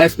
SP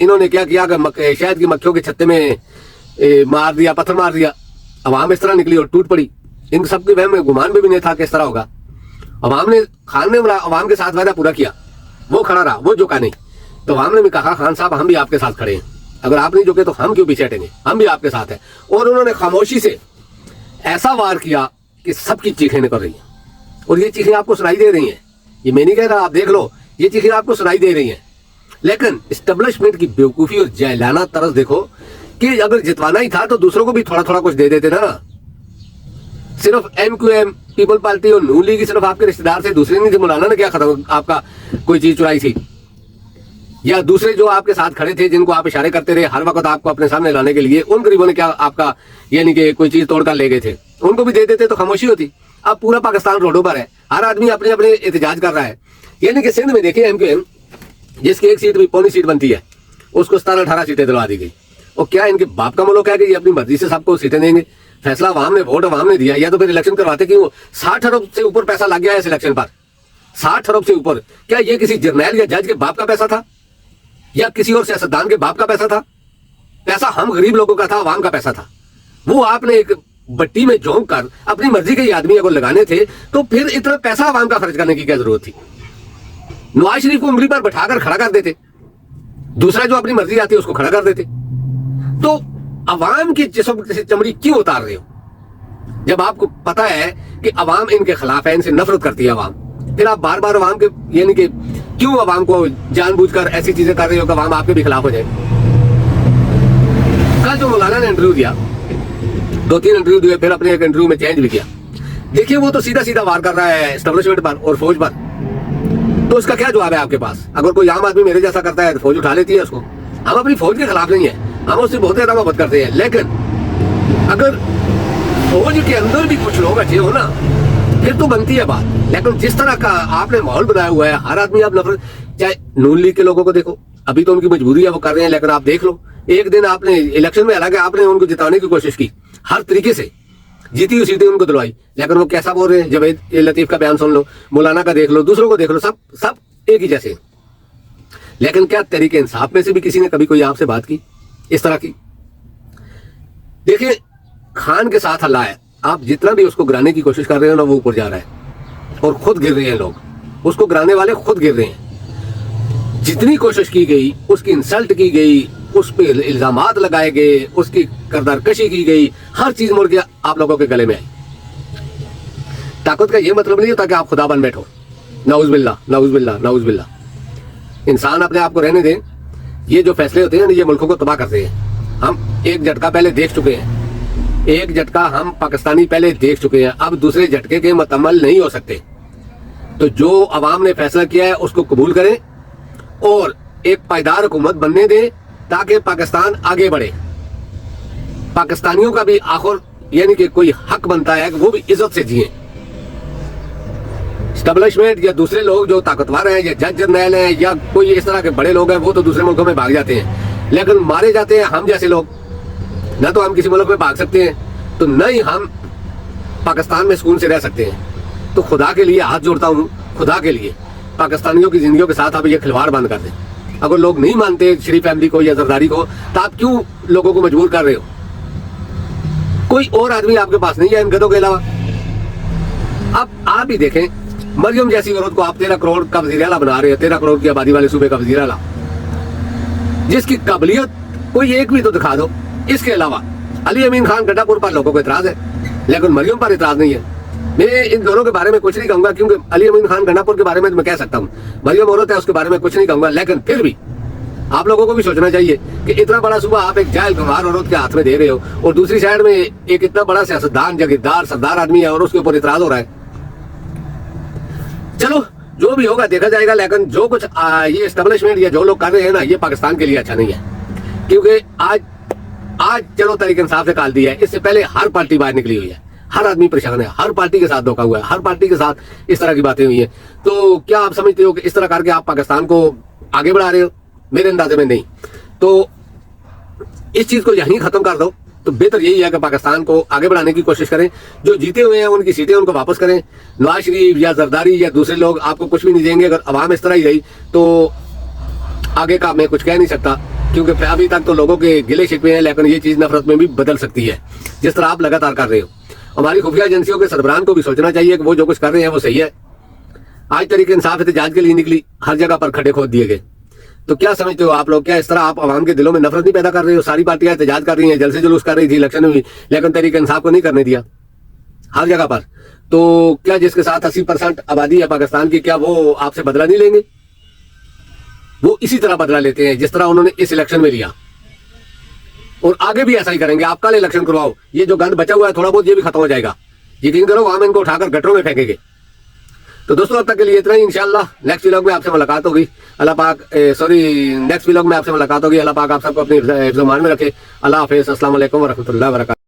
انہوں نے کیا کیا کہ شہد کی مکھیوں کے چھتے میں مار دیا, پتھر مار دیا, عوام اس طرح نکلی اور ٹوٹ پڑی. ان سب کے وہم میں گمان بھی نہیں تھا کہ اس طرح ہوگا. عوام نے, خان نے عوام کے ساتھ وعدہ پورا کیا, وہ کھڑا رہا, وہ جھکا نہیں. تو عوام نے بھی کہا خان صاحب ہم بھی آپ کے ساتھ کھڑے ہیں, اگر آپ نہیں جھکے تو ہم کیوں پیچھے ہٹیں گے, ہم بھی آپ کے ساتھ ہیں. اور انہوں نے خاموشی سے ایسا وار کیا کہ سب کی چیخیں نکل رہی ہیں, اور یہ چیخیں آپ کو سنائی دے رہی ہیں. یہ میں نہیں کہہ رہا, آپ دیکھ لو, یہ چیخیں آپ کو سنائی دے رہی ہیں. لیکن اسٹیبلشمنٹ کی بیوقوفی اور جاہلانہ طرز دیکھو کہ اگر جتوانا ہی تھا تو دوسروں کو بھی تھوڑا تھوڑا کچھ دے دیتے نا. صرف M Q M, People Party اور نون لیگ صرف آپ کے رشتے دار سے, دوسرے نہیں تھے. مولانا نے کیا ختم آپ کا کوئی چیز چرائی تھی, یا دوسرے جو آپ کے ساتھ کھڑے تھے جن کو آپ اشارے کرتے رہے ہر وقت آپ کو اپنے سامنے لانے کے لیے, ان غریبوں نے کیا آپ کا یعنی کہ کوئی چیز توڑ کر لے گئے تھے, ان کو بھی دے دیتے تو خاموشی ہوتی. اب پورا پاکستان روڈوں پر ہے, ہر آدمی اپنے اپنے احتجاج کر رہا ہے. یعنی کہ سندھ میں دیکھیں ایم کیو ایم جس کی ایک سیٹ بھی پونی سیٹ بنتی ہے اس کو 17-18 سیٹیں دلوا دی گئی. اور کیا ان کے باپ کا ملک ہے کہ یہ اپنی مرضی سے سب کو سیٹیں دیں گے؟ فیصلہ عوام نے, ووٹ عوام نے دیا, یا تو پھر الیکشن کرواتے کہ وہ 60 ارب سے اوپر پیسہ لگ گیا ہے اس الیکشن پر, 60 ارب سے اوپر. کیا یہ کسی جرنیل یا جج کے باپ کا پیسہ تھا یا کسی اور سیاستدان کے باپ کا پیسہ تھا؟ پیسہ ہم غریب لوگوں کا تھا, عوام کا پیسہ تھا. وہ آپ نے ایک بٹی میں جھونک کر اپنی مرضی کے آدمی اگر لگانے تھے تو پھر اتنا پیسہ عوام کا خرچ کرنے کی کیا ضرورت تھی؟ نواز شریف کو انگلی پر بٹھا کر کھڑا کر دیتے, دوسرا جو اپنی مرضی آتی ہے اس کو کھڑا کر دیتے. تو عوام کی جسم سے چمڑی کیوں اتار رہے ہو جب آپ کو پتا ہے کہ عوام ان کے خلاف ہے, ان سے نفرت کرتی ہے عوام؟ پھر آپ بار بار عوام کے یعنی کہ کیوں عوام کو جان بوجھ کر ایسی چیزیں کر رہے ہو کہ عوام آپ کے بھی خلاف ہو جائے؟ کل جو مولانا نے انٹرویو دیا, 2-3 انٹرویو دیے, پھر اپنے ایک انٹرویو میں چینج بھی کیا. دیکھیے وہ تو سیدھا سیدھا وار کر رہا ہے اسٹیبلشمنٹ پر اور فوج پر. تو اس کا کیا جواب ہے آپ کے پاس؟ اگر کوئی عام آدمی میرے جیسا کرتا ہے تو فوج اٹھا لیتی ہے اس کو. ہم اپنی فوج کے خلاف نہیں ہیں, ہم اس سے بہت زیادہ محبت کرتے ہیں. لیکن اگر فوج کے اندر بھی کچھ لوگ اچھے ہو نا پھر تو بنتی ہے بات. لیکن جس طرح کا آپ نے ماحول بنایا ہوا ہے, ہر آدمی آپ نفرت, چاہے نون لیگ کے لوگوں کو دیکھو, ابھی تو ان کی مجبوری ہے وہ کر رہے ہیں, لیکن آپ دیکھ لو ایک دن آپ نے الیکشن میں حالانکہ آپ نے ان کو جتانے کی کوشش کی, ہر طریقے سے جیتی ہوئی سیٹیں ان کو دلوائی, لیکن وہ کیسا بول رہے ہیں. جاوید لطیف کا بیان سن لو, مولانا کا دیکھ لو, دوسروں کو دیکھ لو, سب ایک ہی جیسے ہیں. لیکن کیا تحریک انصاف میں سے بھی کسی نے کبھی کوئی آپ سے بات کی اس طرح کی؟ دیکھیں خان کے ساتھ اللہ ہے, آپ جتنا بھی اس کو گرانے کی کوشش کر رہے ہیں نا وہ اوپر جا رہا ہے اور خود گر رہے ہیں لوگ, اس کو گرانے والے خود گر رہے ہیں. جتنی کوشش کی گئی, اس کی انسلٹ کی گئی, اس پہ الزامات لگائے گئے, اس کی کردار کشی کی گئی, ہر چیز مڑ گیا آپ لوگوں کے گلے میں آئی. طاقت کا یہ مطلب نہیں ہوتا کہ آپ خدا بن بیٹھو. نعوذ باللہ, نعوذ باللہ, نعوذ باللہ. انسان اپنے آپ کو رہنے دیں. یہ جو فیصلے ہوتے ہیں نا یہ ملکوں کو تباہ کرتے ہیں. ہم ایک جھٹکا پہلے دیکھ چکے ہیں, ایک جھٹکا ہم پاکستانی پہلے دیکھ چکے ہیں, اب دوسرے جھٹکے کے متعمل نہیں ہو سکتے. تو جو عوام نے فیصلہ کیا ہے اس کو قبول کریں اور ایک پائیدار حکومت بننے دیں تاکہ پاکستان آگے بڑھے. پاکستانیوں کا بھی آخر یعنی کہ کوئی حق بنتا ہے کہ وہ بھی عزت سے جئیں. اسٹیبلشمنٹ یا دوسرے لوگ جو طاقتور ہیں یا جج جرنیل ہیں یا کوئی اس طرح کے بڑے لوگ ہیں وہ تو دوسرے ملکوں میں بھاگ جاتے ہیں, لیکن مارے جاتے ہیں ہم جیسے لوگ. نہ تو ہم کسی ملک میں بھاگ سکتے ہیں تو نہ ہی ہم پاکستان میں سکون سے رہ سکتے ہیں. تو خدا کے لیے ہاتھ جوڑتا ہوں, خدا کے لیے پاکستانیوں کی زندگیوں کے ساتھ آپ یہ کھلواڑ بند کر دیں. اگر لوگ نہیں مانتے شریف فیملی کو یا زرداری کو تو آپ کیوں لوگوں کو مجبور کر رہے ہو؟ کوئی اور آدمی آپ کے پاس نہیں ہے ان گدوں کے علاوہ. اب آپ ہی دیکھیں مریم جیسی عورت کو آپ 13 کروڑ کا وزیر اعلیٰ بنا رہے ہیں, 13 کروڑ کی آبادی والے صوبے کا وزیر اعلیٰ, جس کی قابلیت کوئی ایک بھی تو دکھا دو. اس کے علاوہ علی امین خان گڈھا پور پر لوگوں کو اعتراض ہے لیکن مریم پر اعتراض نہیں ہے. میں ان دونوں کے بارے میں کچھ نہیں کہوں گا کیونکہ علی امین خان گنڈا پور کے بارے میں میں کہہ سکتا ہوں, مریم عورت ہے اس کے بارے میں کچھ نہیں کہوں گا. لیکن پھر بھی آپ لوگوں کو بھی سوچنا چاہیے کہ اتنا بڑا صوبہ آپ ایک جاہل گنوار عورت کے ہاتھ میں دے رہے ہو اور دوسری سائڈ میں ایک اتنا بڑا سیاستدان جاگیردار سردار آدمی ہے اور اس کے اوپر اعتراض ہو رہا ہے. چلو جو بھی ہوگا دیکھا جائے گا, لیکن جو کچھ یہ اسٹیبلشمنٹ یا جو لوگ کر رہے ہیں نا یہ پاکستان کے لیے اچھا نہیں ہے. کیونکہ آج چلو تحریک انصاف سے کال دیا ہے, اس سے پہلے ہر پارٹی باہر نکلی ہوئی ہے, ہر آدمی پریشان ہے, ہر پارٹی کے ساتھ دھوکا ہوا ہے, ہر پارٹی کے ساتھ اس طرح کی باتیں ہوئی ہیں. تو کیا آپ سمجھتے ہو کہ اس طرح کر کے آپ پاکستان کو آگے بڑھا رہے ہو؟ میرے اندازے میں نہیں. تو اس چیز کو یہیں ختم کر دو تو بہتر یہی ہے کہ پاکستان کو آگے بڑھانے کی کوشش کریں. جو جیتے ہوئے ہیں ان کی سیٹیں ان کو واپس کریں. نواز شریف یا زرداری یا دوسرے لوگ آپ کو کچھ بھی نہیں دیں گے. اگر عوام اس طرح ہی رہی تو آگے کا میں کچھ کہہ نہیں سکتا. کیونکہ ابھی تک تو لوگوں کے گلے شکوے ہیں، لیکن یہ چیز نفرت میں بھی بدل سکتی ہے جس طرح آپ لگاتار کر رہے ہو. ہماری خفیہ ایجنسیوں کے سربراہان کو بھی سوچنا چاہیے کہ وہ جو کچھ کر رہے ہیں وہ صحیح ہے. آج تحریک انصاف احتجاج کے لیے نکلی، ہر جگہ پر کھڈے کھود دیے گئے. تو کیا سمجھتے ہو آپ لوگ، کیا اس طرح آپ عوام کے دلوں میں نفرت نہیں پیدا کر رہے ہو؟ ساری پارٹیاں احتجاج کر رہی ہیں، جلسے جلوس کر رہی تھی الیکشن میں، لیکن تحریک انصاف کو نہیں کرنے دیا ہر جگہ پر. تو کیا جس کے ساتھ 80% آبادی ہے پاکستان کی، کیا وہ آپ سے بدلہ نہیں لیں گے؟ وہ اسی طرح بدلہ لیتے ہیں جس طرح انہوں نے اس الیکشن میں لیا، اور آگے بھی ایسا ہی کریں گے. آپ کل الیکشن کرواؤ، یہ جو گند بچا ہوا ہے تھوڑا بہت یہ بھی ختم ہو جائے گا. یقین کرو وہاں میں ان کو اٹھا کر گٹروں میں پھینکیں گے. تو دوستوں اب تک کے لیے اتنا ہی. انشاءاللہ نیکسٹ ولاگ میں آپ سے ملاقات ہوگی. اللہ پاک نیکسٹ ولاگ میں آپ سے ملاقات ہوگی. اللہ پاک آپ سب کو اپنی حفظ و امان میں رکھے. اللہ حافظ. السلام علیکم ورحمۃ اللہ وبرکاتہ.